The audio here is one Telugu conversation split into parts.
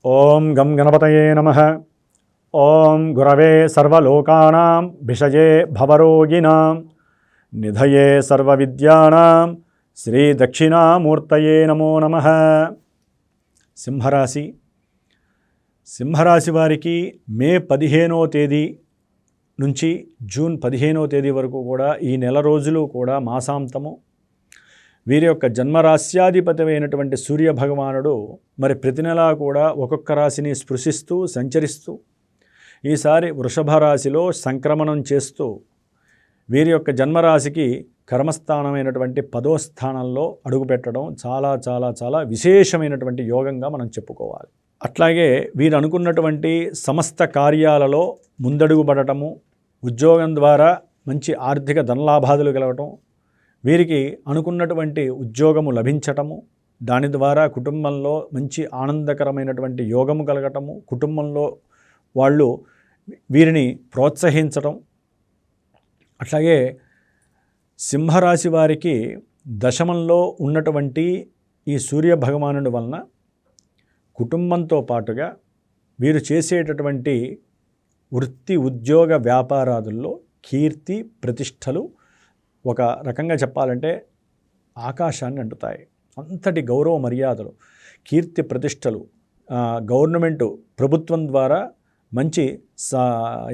ఓం గం గణపతయే నమః. ఓం గురవే సర్వలోకానాం భిషజే భవరోగిణాం నిధయే సర్వవిద్యానాం శ్రీ దక్షిణామూర్తయే నమో నమః. సింహరాశి. సింహరాశి వారికి మే 15వ తేదీ నుంచి జూన్ 15వ తేదీ వరకు కూడా ఈ నెల రోజులు కూడా మాసాంతము. వీరి యొక్క జన్మరాశ్యాధిపతి అయినటువంటి సూర్యభగవానుడు మరి ప్రతి నెలా కూడా ఒక్కొక్క రాశిని స్పృశిస్తూ సంచరిస్తూ ఈసారి వృషభ రాశిలో సంక్రమణం చేస్తూ వీరి యొక్క జన్మరాశికి కర్మస్థానమైనటువంటి 10వ స్థానంలో అడుగుపెట్టడం చాలా చాలా చాలా విశేషమైనటువంటి యోగంగా మనం చెప్పుకోవాలి. అట్లాగే వీరు అనుకున్నటువంటి సమస్త కార్యాలలో ముందడుగుపడటము, ఉద్యోగం ద్వారా మంచి ఆర్థిక ధనలాభాదులు కలగటం, వీరికి అనుకున్నటువంటి ఉద్యోగము లభించటము, దాని ద్వారా కుటుంబంలో మంచి ఆనందకరమైనటువంటి యోగము కలగటము, కుటుంబంలో వాళ్ళు వీరిని ప్రోత్సహించటం. అట్లాగే సింహరాశి వారికి దశమంలో ఉన్నటువంటి ఈ సూర్య భగవానుడి వలన కుటుంబంతో పాటుగా వీరు చేసేటటువంటి వృత్తి ఉద్యోగ వ్యాపారాదుల్లో కీర్తి ప్రతిష్టలు ఒక రకంగా చెప్పాలంటే ఆకాశాన్ని అంటుతాయి. అంతటి గౌరవ మర్యాదలు, కీర్తి ప్రతిష్టలు గవర్నమెంటు ప్రభుత్వం ద్వారా మంచి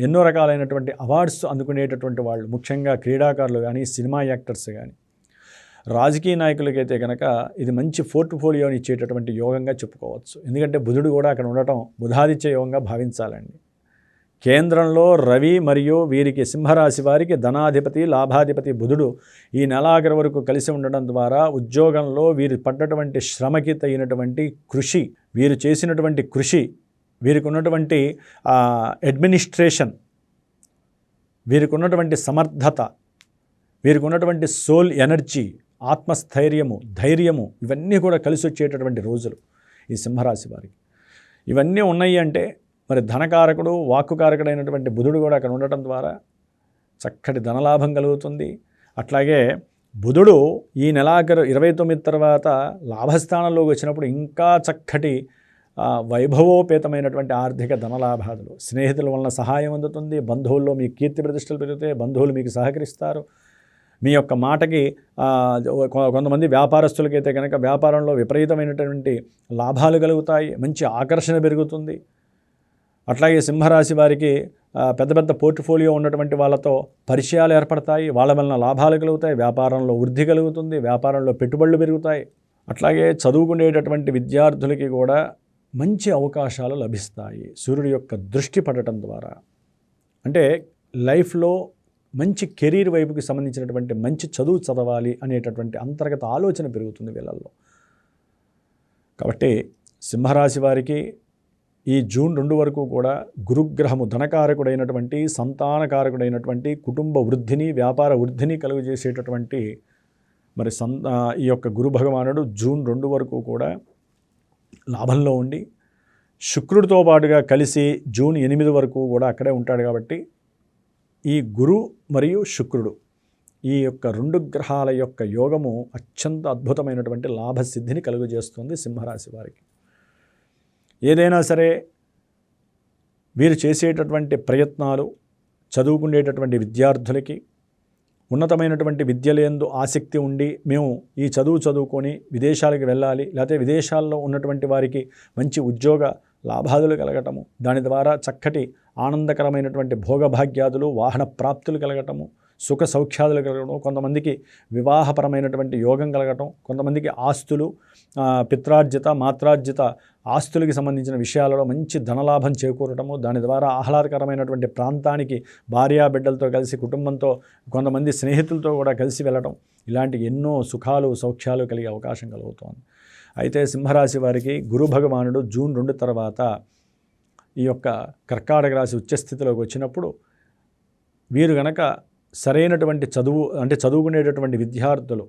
ఎన్నో రకాలైనటువంటి అవార్డ్స్ అందుకునేటటువంటి వాళ్ళు, ముఖ్యంగా క్రీడాకారులు కానీ, సినిమా యాక్టర్స్ కానీ, రాజకీయ నాయకులకైతే కనుక ఇది మంచి పోర్ట్ఫోలియోని ఇచ్చేటటువంటి యోగంగా చెప్పుకోవచ్చు. ఎందుకంటే బుధుడు కూడా అక్కడ ఉండటం బుధాదిత్య యోగంగా భావించాలండి. కేంద్రంలో రవి మరియు వీరికి సింహరాశి వారికి ధనాధిపతి లాభాధిపతి బుధుడు ఈ నెలాఖరు వరకు కలిసి ఉండడం ద్వారా ఉద్యోగంలో వీరు పడ్డటువంటి శ్రమకి తగినటువంటి కృషి, వీరు చేసినటువంటి కృషి, వీరికి ఉన్నటువంటి అడ్మినిస్ట్రేషన్, వీరికి ఉన్నటువంటి సమర్థత, వీరికి ఉన్నటువంటి సోల్ ఎనర్జీ, ఆత్మస్థైర్యము, ధైర్యము, ఇవన్నీ కూడా కలిసి వచ్చేటటువంటి రోజులు ఈ సింహరాశి వారికి. ఇవన్నీ ఉన్నాయి అంటే మరి ధనకారకుడు, వాక్కుకారకుడైనటువంటి బుధుడు కూడా అక్కడ ఉండటం ద్వారా చక్కటి ధనలాభం కలుగుతుంది. అట్లాగే బుధుడు ఈ నెలాఖరు 29 తర్వాత లాభస్థానంలోకి వచ్చినప్పుడు ఇంకా చక్కటి వైభవోపేతమైనటువంటి ఆర్థిక ధనలాభాదులు, స్నేహితుల వలన సహాయం అందుతుంది, బంధువుల్లో మీ కీర్తి ప్రతిష్టలు పెరుగుతాయి, బంధువులు మీకు సహకరిస్తారు, మీ యొక్క మాటకి కొంతమంది వ్యాపారస్తులకైతే కనుక వ్యాపారంలో విపరీతమైనటువంటి లాభాలు కలుగుతాయి, మంచి ఆకర్షణ పెరుగుతుంది. అట్లాగే సింహరాశి వారికి పెద్ద పెద్ద పోర్ట్ఫోలియో ఉన్నటువంటి వాళ్ళతో పరిచయాలు ఏర్పడతాయి, వాళ్ళ వలన లాభాలు కలుగుతాయి, వ్యాపారంలో వృద్ధి కలుగుతుంది, వ్యాపారంలో పెట్టుబడులు పెరుగుతాయి. అట్లాగే చదువుకునేటటువంటి విద్యార్థులకి కూడా మంచి అవకాశాలు లభిస్తాయి సూర్యుడి యొక్క దృష్టి పడటం ద్వారా. అంటే లైఫ్లో మంచి కెరీర్ వైపుకి సంబంధించినటువంటి మంచి చదువు చదవాలి అనేటటువంటి అంతర్గత ఆలోచన పెరుగుతుంది వీళ్ళల్లో. కాబట్టి సింహరాశి వారికి ఈ జూన్ 2 వరకు కూడా గురుగ్రహము ధనకారకుడైనటువంటి, సంతానకారకుడైనటువంటి, కుటుంబ వృద్ధిని, వ్యాపార వృద్ధిని కలుగజేసేటటువంటి మరి ఈ యొక్క గురు భగవానుడు జూన్ 2 వరకు కూడా లాభంలో ఉండి శుక్రుడితో పాటుగా కలిసి జూన్ 8 వరకు కూడా అక్కడే ఉంటాడు. కాబట్టి ఈ గురు మరియు శుక్రుడు ఈ యొక్క 2 గ్రహాల యొక్క యోగము అత్యంత అద్భుతమైనటువంటి లాభసిద్ధిని కలుగజేస్తుంది సింహరాశి వారికి. ఏదైనా సరే వీరు చేసేటటువంటి ప్రయత్నాలు, చదువుకునేటటువంటి విద్యార్థులకి ఉన్నతమైనటువంటి విద్యలందు ఆసక్తి ఉండి మేము ఈ చదువుకొని విదేశాలకు వెళ్ళాలి, లేకపోతే విదేశాల్లో ఉన్నటువంటి వారికి మంచి ఉద్యోగ లాభాదులు కలగటము, దాని ద్వారా చక్కటి ఆనందకరమైనటువంటి భోగభాగ్యాదులు, వాహన ప్రాప్తులు కలగటము, సుఖ సౌఖ్యాదులు కలగడం, కొంతమందికి వివాహపరమైనటువంటి యోగం కలగటం, కొంతమందికి ఆస్తులు, పిత్రార్జిత మాత్రార్జిత ఆస్తులకి సంబంధించిన విషయాలలో మంచి ధనలాభం చేకూరటము, దాని ద్వారా ఆహ్లాదకరమైనటువంటి ప్రాంతానికి భార్యాబిడ్డలతో కలిసి, కుటుంబంతో, కొంతమంది స్నేహితులతో కూడా కలిసి వెళ్ళటం, ఇలాంటి ఎన్నో సుఖాలు సౌఖ్యాలు కలిగే అవకాశం కలుగుతోంది. అయితే సింహరాశి వారికి గురు భగవానుడు జూన్ 2 తర్వాత ఈ యొక్క కర్కాటక రాశి ఉచ్చస్థితిలోకి వచ్చినప్పుడు వీరు గనక సరైనటువంటి చదువుకునేటటువంటి విద్యార్థులు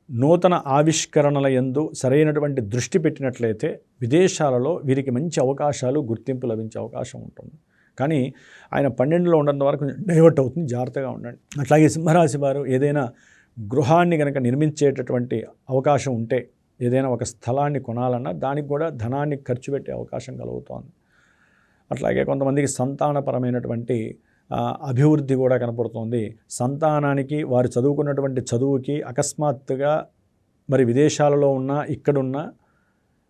నూతన ఆవిష్కరణల యందు సరైనటువంటి దృష్టి పెట్టినట్లయితే విదేశాలలో వీరికి మంచి అవకాశాలు, గుర్తింపు లభించే అవకాశం ఉంటుంది. కానీ ఆయన 12లో ఉండడం ద్వారా కొంచెం డైవర్ట్ అవుతుంది, జాగ్రత్తగా ఉండండి. అట్లాగే సింహరాశి వారు ఏదైనా గృహాన్ని కనుక నిర్మించేటటువంటి అవకాశం ఉంటే ఏదైనా ఒక స్థలాన్ని కొనాలన్నా దానికి కూడా ధనాన్ని ఖర్చు పెట్టే అవకాశం కలుగుతోంది. అట్లాగే కొంతమందికి సంతానపరమైనటువంటి అభివృద్ధి కూడా కనపడుతోంది. సంతానానికి వారు చదువుకున్నటువంటి చదువుకి అకస్మాత్తుగా మరి విదేశాలలో ఉన్నా ఇక్కడున్నా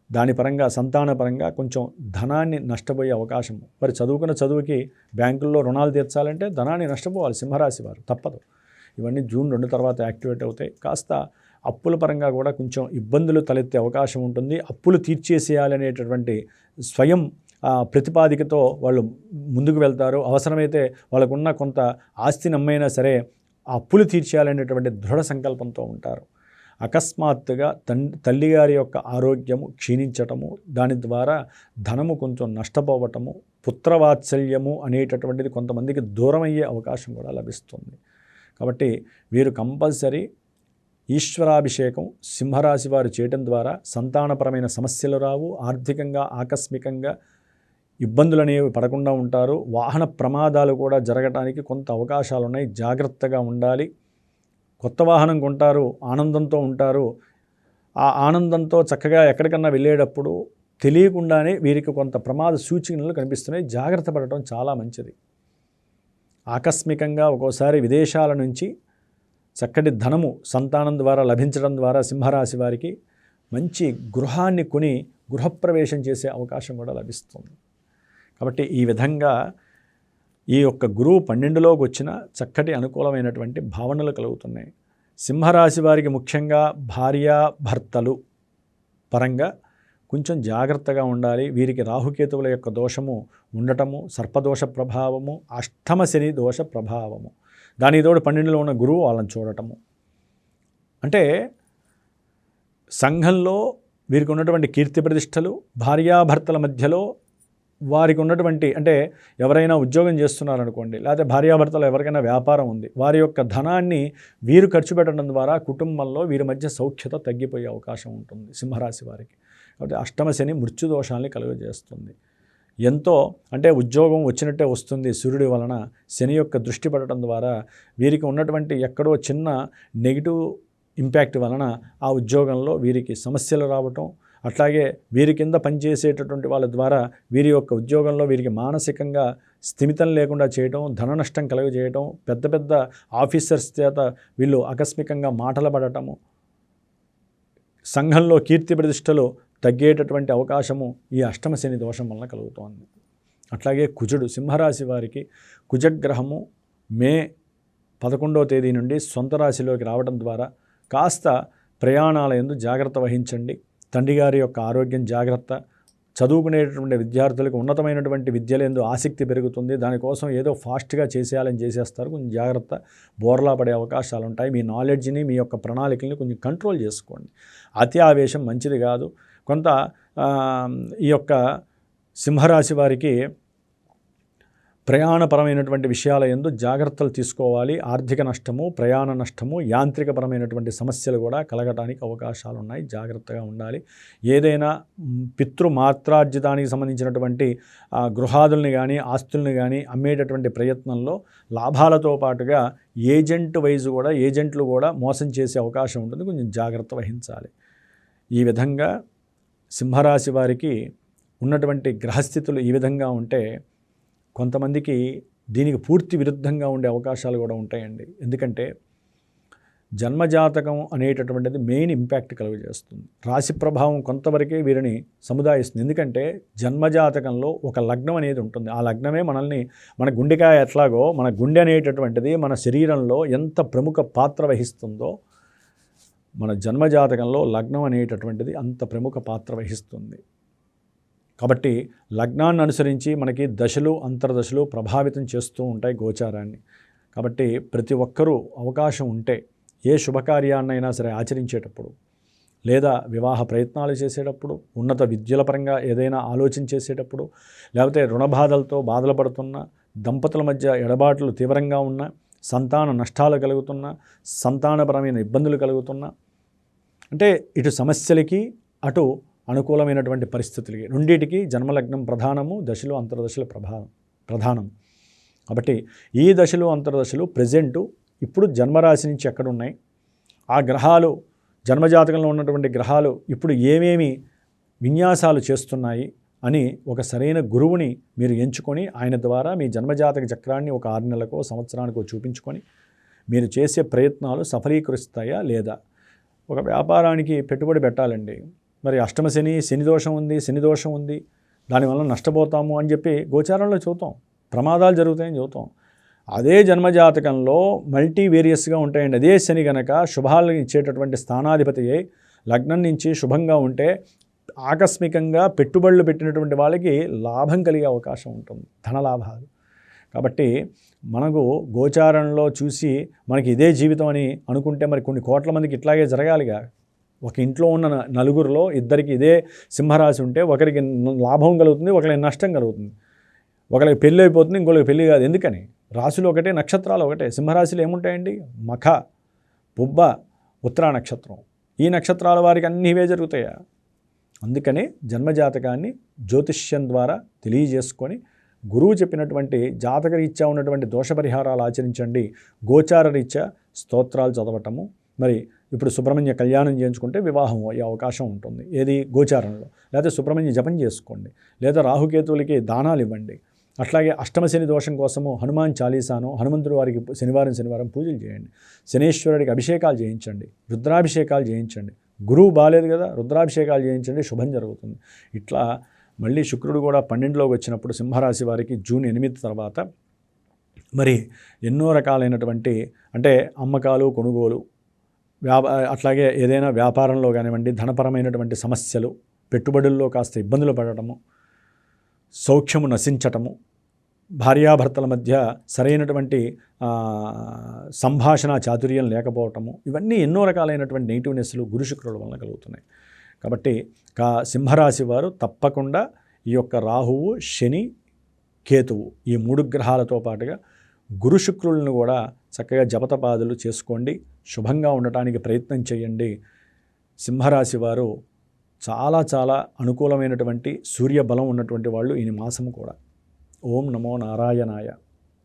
దాని పరంగా సంతానపరంగా కొంచెం ధనాన్ని నష్టపోయే అవకాశం. మరి చదువుకున్న చదువుకి బ్యాంకుల్లో రుణాలు తీర్చాలంటే ధనాన్ని నష్టపోవాలి సింహరాశి వారు, తప్పదు. ఇవన్నీ జూన్ 2 తర్వాత యాక్టివేట్ అవుతాయి. కాస్త అప్పుల పరంగా కూడా కొంచెం ఇబ్బందులు తలెత్తే అవకాశం ఉంటుంది. అప్పులు తీర్చేసేయాలనేటటువంటి స్వయం ప్రతిపాదికతో వాళ్ళు ముందుకు వెళ్తారు. అవసరమైతే వాళ్ళకున్న కొంత ఆస్తిని అమ్మైనా సరే ఆ అప్పులు తీర్చేయాలనేటువంటి దృఢ సంకల్పంతో ఉంటారు. అకస్మాత్తుగా తల్లిగారి యొక్క ఆరోగ్యము క్షీణించటము, దాని ద్వారా ధనము కొంచెం నష్టపోవటము, పుత్రవాత్సల్యము అనేటటువంటిది కొంతమందికి దూరం అయ్యే అవకాశం కూడా లభిస్తుంది. కాబట్టి వీరు కంపల్సరీ ఈశ్వరాభిషేకం సింహరాశి వారు చేయటం ద్వారా సంతానపరమైన సమస్యలు రావు, ఆర్థికంగా ఆకస్మికంగా ఇబ్బందులు అనేవి పడకుండా ఉంటారు. వాహన ప్రమాదాలు కూడా జరగడానికి కొంత అవకాశాలు ఉన్నాయి, జాగ్రత్తగా ఉండాలి. కొత్త వాహనం కొంటారు, ఆనందంతో ఉంటారు. ఆ ఆనందంతో చక్కగా ఎక్కడికన్నా వెళ్ళేటప్పుడు తెలియకుండానే వీరికి కొంత ప్రమాద సూచనలు కనిపిస్తున్నాయి. జాగ్రత్త పడటం చాలా మంచిది. ఆకస్మికంగా ఒక్కోసారి విదేశాల నుంచి చక్కటి ధనము సంతానం ద్వారా లభించడం ద్వారా సింహరాశి వారికి మంచి గృహాన్ని కొని గృహప్రవేశం చేసే అవకాశం కూడా లభిస్తుంది. కాబట్టి ఈ విధంగా ఈ యొక్క గురువు 12లోకి వచ్చిన చక్కటి అనుకూలమైనటువంటి భావనలు కలుగుతున్నాయి. సింహరాశి వారికి ముఖ్యంగా భార్యాభర్తలు పరంగా కొంచెం జాగ్రత్తగా ఉండాలి. వీరికి రాహుకేతువుల యొక్క దోషము ఉండటము, సర్పదోష ప్రభావము, అష్టమ శని దోష ప్రభావము, దానికి తోడు 12లో ఉన్న గురువు వాళ్ళని చూడటము. అంటే సంఘంలో వీరికి ఉన్నటువంటి కీర్తి ప్రతిష్టలు, భార్యాభర్తల మధ్యలో వారికి ఉన్నటువంటి, అంటే ఎవరైనా ఉద్యోగం చేస్తున్నారనుకోండి, లేకపోతే భార్యాభర్తలు ఎవరికైనా వ్యాపారం ఉంది, వారి యొక్క ధనాన్ని వీరు ఖర్చు పెట్టడం ద్వారా కుటుంబంలో వీరి మధ్య సౌఖ్యత తగ్గిపోయే అవకాశం ఉంటుంది సింహరాశి వారికి. కాబట్టి అష్టమ శని మృత్యుదోషాన్ని కలుగజేస్తుంది. ఎంతో అంటే ఉద్యోగం వచ్చినట్టే వస్తుంది సూర్యుడి వలన, శని యొక్క దృష్టి పడటం ద్వారా వీరికి ఉన్నటువంటి ఎక్కడో చిన్న నెగిటివ్ ఇంపాక్ట్ వలన ఆ ఉద్యోగంలో వీరికి సమస్యలు రావటం, అట్లాగే వీరి కింద పనిచేసేటటువంటి వాళ్ళ ద్వారా వీరి యొక్క ఉద్యోగంలో వీరికి మానసికంగా స్థిమితం లేకుండా చేయటం, ధన నష్టం కలుగజేయటం, పెద్ద పెద్ద ఆఫీసర్స్ చేత వీళ్ళు ఆకస్మికంగా మాటలు పడటము, సంఘంలో కీర్తి ప్రతిష్టలు తగ్గేటటువంటి అవకాశము ఈ అష్టమ శని దోషం వలన కలుగుతోంది. అట్లాగే కుజుడు సింహరాశి వారికి కుజగ్రహము మే 11వ తేదీ నుండి సొంత రాశిలోకి రావడం ద్వారా కాస్త ప్రయాణాల యందు జాగ్రత్త వహించండి. తండ్రి గారి యొక్క ఆరోగ్యం జాగ్రత్త. చదువుకునేటటువంటి విద్యార్థులకు ఉన్నతమైనటువంటి విద్యలందు ఆసక్తి పెరుగుతుంది. దానికోసం ఏదో ఫాస్ట్గా చేసేయాలని చేసేస్తారు. కొంచెం జాగ్రత్త, బోర్లా పడే అవకాశాలు ఉంటాయి. మీ నాలెడ్జ్ని, మీ యొక్క ప్రణాళికల్ని కొంచెం కంట్రోల్ చేసుకోండి. అతి ఆవేశం మంచిది కాదు. కొంత ఈ యొక్క సింహరాశి వారికి ప్రయాణపరమైనటువంటి విషయాల యందు జాగ్రత్తలు తీసుకోవాలి. ఆర్థిక నష్టము, ప్రయాణ నష్టము, యాంత్రికపరమైనటువంటి సమస్యలు కూడా కలగడానికి అవకాశాలు ఉన్నాయి. జాగ్రత్తగా ఉండాలి. ఏదైనా పితృమాత్రార్జితానికి సంబంధించినటువంటి గృహాదుల్ని కానీ ఆస్తుల్ని కానీ అమ్మేటటువంటి ప్రయత్నంలో లాభాలతో పాటుగా ఏజెంట్లు కూడా మోసం చేసే అవకాశం ఉంటుంది. కొంచెం జాగ్రత్త వహించాలి. ఈ విధంగా సింహరాశి వారికి ఉన్నటువంటి గ్రహస్థితులు ఈ విధంగా ఉంటే కొంతమందికి దీనికి పూర్తి విరుద్ధంగా ఉండే అవకాశాలు కూడా ఉంటాయండి. ఎందుకంటే జన్మజాతకం అనేటటువంటిది మెయిన్ ఇంపాక్ట్ కలుగజేస్తుంది. రాశి ప్రభావం కొంతవరకే వీరిని సముదాయిస్తుంది. ఎందుకంటే జన్మజాతకంలో ఒక లగ్నం అనేది ఉంటుంది. ఆ లగ్నమే మన గుండెకాయ ఎట్లాగో మన గుండె అనేటటువంటిది మన శరీరంలో ఎంత ప్రముఖ పాత్ర వహిస్తుందో మన జన్మజాతకంలో లగ్నం అనేటటువంటిది అంత ప్రముఖ పాత్ర వహిస్తుంది. కాబట్టి లగ్నాన్ని అనుసరించి మనకి దశలు అంతర్దశలు ప్రభావితం చేస్తూ ఉంటాయి గోచారాన్ని. కాబట్టి ప్రతి ఒక్కరూ అవకాశం ఉంటే ఏ శుభకార్యాన్నైనా సరే ఆచరించేటప్పుడు, లేదా వివాహ ప్రయత్నాలు చేసేటప్పుడు, ఉన్నత విద్యల పరంగా ఏదైనా ఆలోచన చేసేటప్పుడు, లేకపోతే రుణబాధలతో బాధలు పడుతున్న దంపతుల మధ్య ఎడబాట్లు తీవ్రంగా ఉన్న, సంతాన నష్టాలు కలుగుతున్న, సంతానపరమైన ఇబ్బందులు కలుగుతున్న, అంటే ఇటు సమస్యలకి అటు అనుకూలమైనటువంటి పరిస్థితులకి రెండింటికి జన్మలగ్నం ప్రధానము, దశలు అంతర్దశలు ప్రధానం. కాబట్టి ఈ దశలు అంతర్దశలు ప్రజెంటు ఇప్పుడు జన్మరాశి నుంచి ఎక్కడున్నాయి, ఆ గ్రహాలు జన్మజాతకంలో ఉన్నటువంటి గ్రహాలు ఇప్పుడు ఏమేమి విన్యాసాలు చేస్తున్నాయి అని ఒక సరైన గురువుని మీరు ఎంచుకొని ఆయన ద్వారా మీ జన్మజాతక చక్రాన్ని ఒక 6 నెలలకో సంవత్సరానికో చూపించుకొని మీరు చేసే ప్రయత్నాలు సఫలీకరిస్తాయా లేదా. ఒక వ్యాపారానికి పెట్టుబడి పెట్టాలండి, మరి అష్టమ శని, శని దోషం ఉంది, దానివల్ల నష్టపోతాము అని చెప్పి గోచారంలో చూద్దాం, ప్రమాదాలు జరుగుతాయని చూద్దాం. అదే జన్మజాతకంలో మల్టీ వేరియస్గా ఉంటాయండి. అదే శని గనక శుభాలను ఇచ్చేటటువంటి స్థానాధిపతి అయి లగ్నం నుంచి శుభంగా ఉంటే ఆకస్మికంగా పెట్టుబడులు పెట్టినటువంటి వాళ్ళకి లాభం కలిగే అవకాశం ఉంటుంది, ధనలాభాలు. కాబట్టి మనకు గోచారంలో చూసి మనకి ఇదే జీవితం అని అనుకుంటే మరి కొన్ని కోట్ల మందికి ఇట్లాగే జరగాలిగా. ఒక ఇంట్లో ఉన్న నలుగురిలో ఇద్దరికి ఇదే సింహరాశి ఉంటే ఒకరికి లాభం కలుగుతుంది, ఒకరికి నష్టం కలుగుతుంది. ఒకరికి పెళ్ళి అయిపోతుంది, ఇంకొకరికి పెళ్ళి కాదు. ఎందుకని? రాశులు ఒకటే, నక్షత్రాలు ఒకటే. సింహరాశిలో ఏముంటాయండి? మఖ, పుబ్బ, ఉత్తరా నక్షత్రం. ఈ నక్షత్రాల వారికి అన్నీ ఇవే జరుగుతాయా? అందుకనే జన్మజాతకాన్ని జ్యోతిష్యం ద్వారా తెలియజేసుకొని గురువు చెప్పినటువంటి జాతకరీత్యా ఉన్నటువంటి దోష పరిహారాలు ఆచరించండి. గోచార రీత్యా స్తోత్రాలు చదవటము, మరి ఇప్పుడు సుబ్రహ్మణ్య కళ్యాణం చేయించుకుంటే వివాహం అయ్యే అవకాశం ఉంటుంది, ఏది గోచారంలో. లేదా సుబ్రహ్మణ్య జపం చేసుకోండి, లేదా రాహుకేతువులకి దానాలు ఇవ్వండి. అట్లాగే అష్టమ శని దోషం కోసము హనుమాన్ చాలీసాను, హనుమంతుడి వారికి శనివారం పూజలు చేయండి. శనేశ్వరుడికి అభిషేకాలు చేయించండి, రుద్రాభిషేకాలు చేయించండి. గురువు బాలేదు కదా, రుద్రాభిషేకాలు చేయించండి, శుభం జరుగుతుంది. ఇట్లా మళ్ళీ శుక్రుడు కూడా 12లోకి వచ్చినప్పుడు సింహరాశి వారికి జూన్ 8 తర్వాత మరి ఎన్నో రకాలైనటువంటి అంటే అమ్మకాలు, కొనుగోలు, అట్లాగే ఏదైనా వ్యాపారంలో కానివ్వండి, ధనపరమైనటువంటి సమస్యలు, పెట్టుబడుల్లో కాస్త ఇబ్బందులు పడటము, సౌఖ్యము నశించటము, భార్యాభర్తల మధ్య సరైనటువంటి సంభాషణ చాతుర్యం లేకపోవటము, ఇవన్నీ ఎన్నో రకాలైనటువంటి నెగిటివ్నెస్లు గురు శుక్రుల వలన కలుగుతున్నాయి. కాబట్టి సింహరాశి వారు తప్పకుండా ఈ యొక్క రాహువు, శని, కేతువు ఈ 3 గ్రహాలతో పాటుగా గురు శుక్రులను కూడా చక్కగా జపతపాదులు చేసుకోండి, శుభంగా ఉండటానికి ప్రయత్నం చేయండి. సింహరాశి వారు చాలా చాలా అనుకూలమైనటువంటి సూర్య బలం ఉన్నటువంటి వాళ్ళు ఈ మాసము కూడా. ఓం నమో నారాయణాయ.